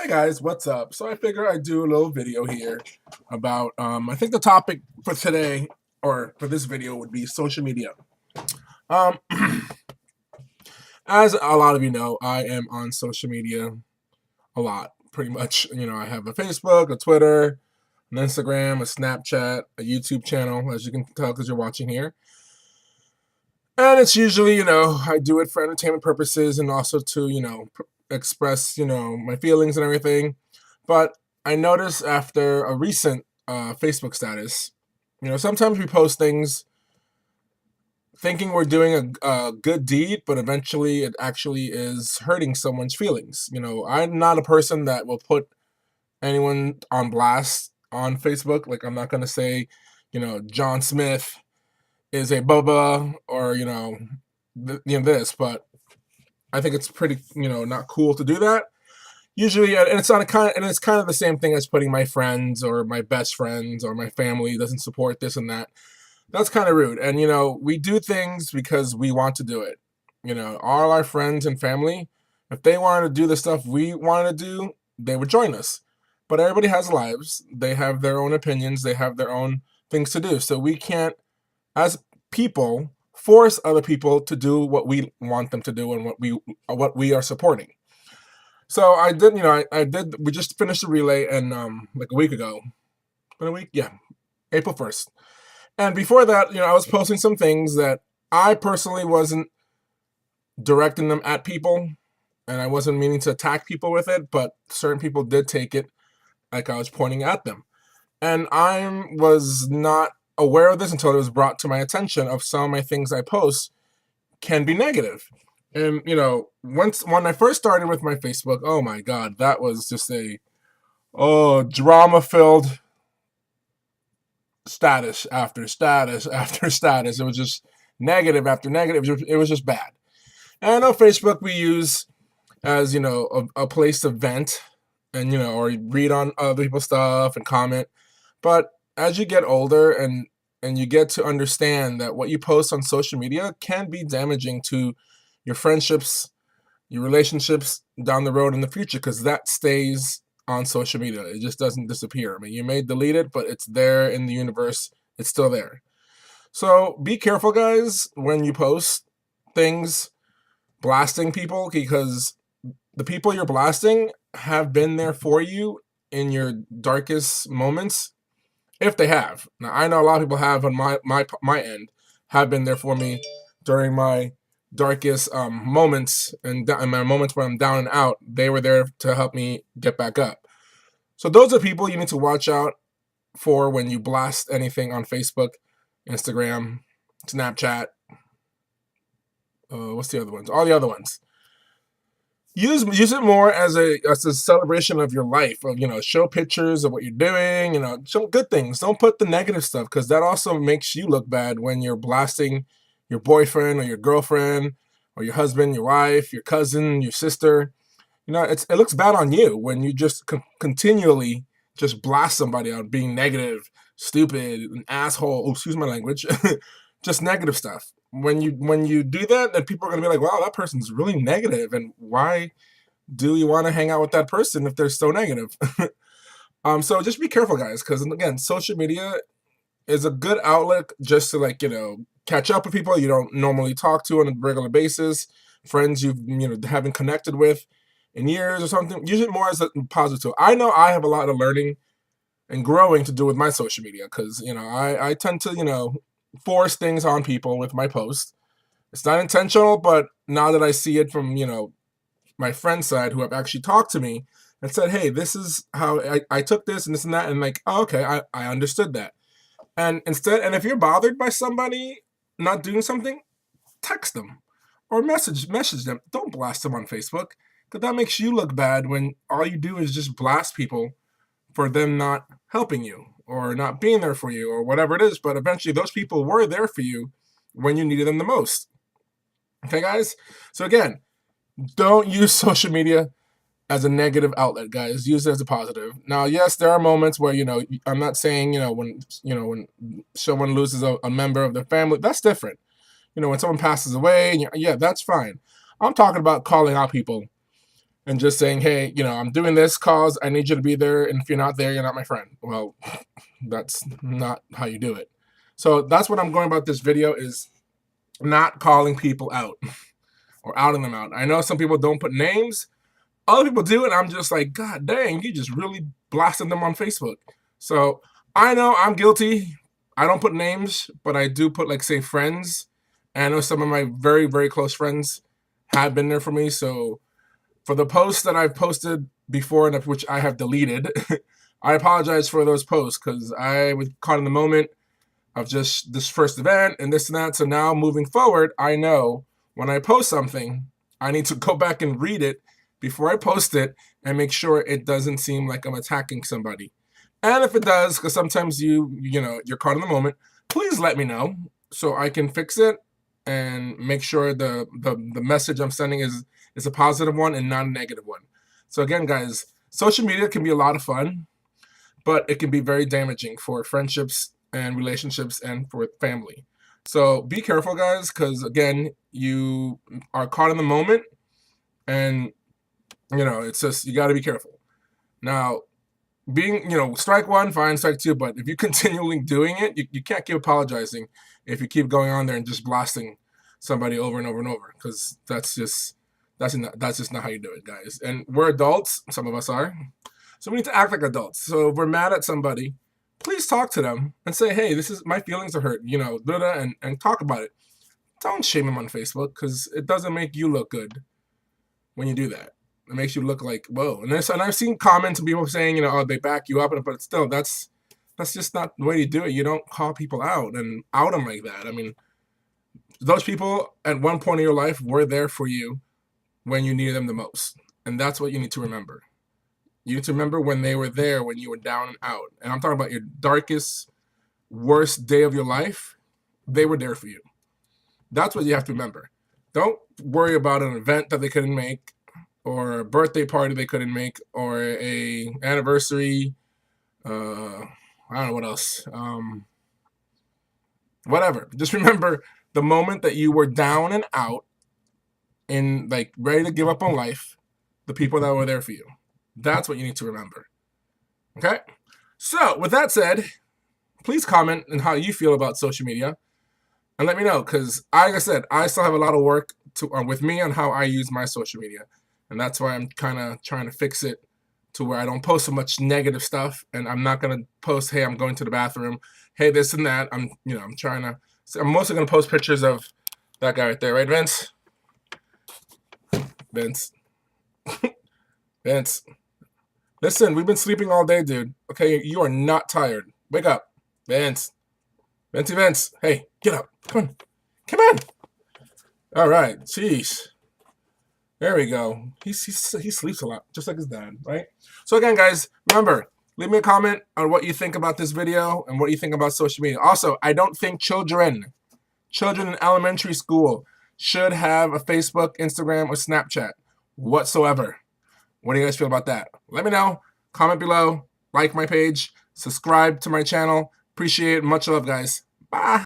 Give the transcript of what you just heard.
Hey guys, what's up? So I figure I'd do a little video here about I think the topic for today or for this video would be social media. Um as a lot of you know, I am on social media a lot. Pretty much, I have a Facebook, a Twitter, an Instagram, a Snapchat, a YouTube channel, as you can tell because you're watching here. And it's usually, I do it for entertainment purposes and also to, express, my feelings and everything. But I noticed after a recent Facebook status, sometimes we post things thinking we're doing a good deed, but eventually it actually is hurting someone's feelings. I'm not a person that will put anyone on blast on Facebook. Like, I'm not going to say, John Smith is a bubba or, this, but I think it's pretty, not cool to do that. Usually, and it's kind of the same thing as putting my friends or my best friends or my family doesn't support this and that. That's kind of rude. And we do things because we want to do it. All our friends and family, if they wanted to do the stuff we wanted to do, they would join us. But everybody has lives. They have their own opinions. They have their own things to do. So we can't, as people, force other people to do what we want them to do and what we are supporting. So I did, I did. We just finished the relay, and like a week ago, been a week, yeah, April 1st. And before that, I was posting some things that I personally wasn't directing them at people, and I wasn't meaning to attack people with it, but certain people did take it like I was pointing at them, and I was not aware of this until it was brought to my attention of some of my things I post can be negative. And when I first started with my Facebook, oh my god, that was just a drama filled status after status after status. It was just negative after negative. It was just bad. And I know Facebook we use as a place to vent and or read on other people's stuff and comment. But as you get older and you get to understand that what you post on social media can be damaging to your friendships, your relationships down the road in the future, because that stays on social media. It just doesn't disappear. I mean, you may delete it, but it's there in the universe. It's still there. So be careful, guys, when you post things blasting people, because the people you're blasting have been there for you in your darkest moments, if they have. Now, I know a lot of people have on my end, have been there for me during my darkest moments and my moments where I'm down and out. They were there to help me get back up. So those are people you need to watch out for when you blast anything on Facebook, Instagram, Snapchat. What's the other ones? All the other ones. Use it more as a celebration of your life. Of show pictures of what you're doing. Show good things. Don't put the negative stuff, because that also makes you look bad when you're blasting your boyfriend or your girlfriend or your husband, your wife, your cousin, your sister. It looks bad on you when you just continually just blast somebody out being negative, stupid, an asshole. Oh, excuse my language. Just negative stuff. When you do that, then people are gonna be like, "Wow, that person's really negative," and why do you want to hang out with that person if they're so negative? So just be careful, guys, because again, social media is a good outlet just to catch up with people you don't normally talk to on a regular basis, friends you've haven't connected with in years or something. Use it more as a positive tool. I know I have a lot of learning and growing to do with my social media, because I tend to force things on people with my posts. It's not intentional, but now that I see it from my friend side who have actually talked to me and said, "Hey, this is how I took this and this and that," and like, oh, okay, I understood that. And if you're bothered by somebody not doing something, text them or message them. Don't blast them on Facebook, because that makes you look bad when all you do is just blast people for them not helping you or not being there for you or whatever it is. But eventually those people were there for you when you needed them the most. Okay, guys? So again, don't use social media as a negative outlet, guys. Use it as a positive. Now, yes, there are moments where I'm not saying when someone loses a member of their family, that's different. When someone passes away, yeah, that's fine. I'm talking about calling out people and just saying, hey, I'm doing this cause I need you to be there, and if you're not there, you're not my friend. Well, that's not how you do it. So that's what I'm going about this video, is not calling people out or outing them out. I know some people don't put names. Other people do, and I'm just like, God dang, you just really blasted them on Facebook. So I know I'm guilty. I don't put names, but I do put, like, say, friends. And I know some of my very, very close friends have been there for me. So for the posts that I've posted before, and which I have deleted, I apologize for those posts, because I was caught in the moment of just this first event and this and that. So now moving forward, I know when I post something, I need to go back and read it before I post it and make sure it doesn't seem like I'm attacking somebody. And if it does, because sometimes you're caught in the moment, please let me know so I can fix it and make sure the message I'm sending is a positive one and not a negative one. So again, guys, social media can be a lot of fun, but it can be very damaging for friendships and relationships and for family. So be careful, guys, because again, you are caught in the moment, and it's just, you got to be careful. Now, being, strike one, fine, strike two, but if you continually doing it, you can't keep apologizing if you keep going on there and just blasting somebody over and over and over, because that's just not how you do it, guys. And we're adults, some of us are, so we need to act like adults. So if we're mad at somebody, please talk to them and say, hey, this is, my feelings are hurt, and talk about it. Don't shame them on Facebook, because it doesn't make you look good when you do that. It makes you look like, whoa. And I've seen comments of people saying, oh, they back you up, but still, that's just not the way you do it. You don't call people out and out them like that. I mean, those people at one point in your life were there for you when you needed them the most. And that's what you need to remember. You need to remember when they were there, when you were down and out. And I'm talking about your darkest, worst day of your life. They were there for you. That's what you have to remember. Don't worry about an event that they couldn't make, or a birthday party they couldn't make, or a anniversary. I don't know what else. Whatever. Just remember the moment that you were down and out and like ready to give up on life, the people that were there for you. That's what you need to remember. Okay? So, with that said, please comment on how you feel about social media and let me know, because, like I said, I still have a lot of work with me on how I use my social media. And that's why I'm kind of trying to fix it to where I don't post so much negative stuff, and I'm not going to post, hey, I'm going to the bathroom, hey, this and that. I'm mostly going to post pictures of that guy right there, right, Vince? Vince. Listen, we've been sleeping all day, dude. Okay, you are not tired. Wake up. Vince. Hey, get up. Come on. All right, jeez. There we go. He sleeps a lot, just like his dad, right? So again, guys, remember, leave me a comment on what you think about this video and what you think about social media. Also, I don't think children in elementary school should have a Facebook, Instagram, or Snapchat whatsoever. What do you guys feel about that? Let me know. Comment below. Like my page. Subscribe to my channel. Appreciate it. Much love, guys. Bye.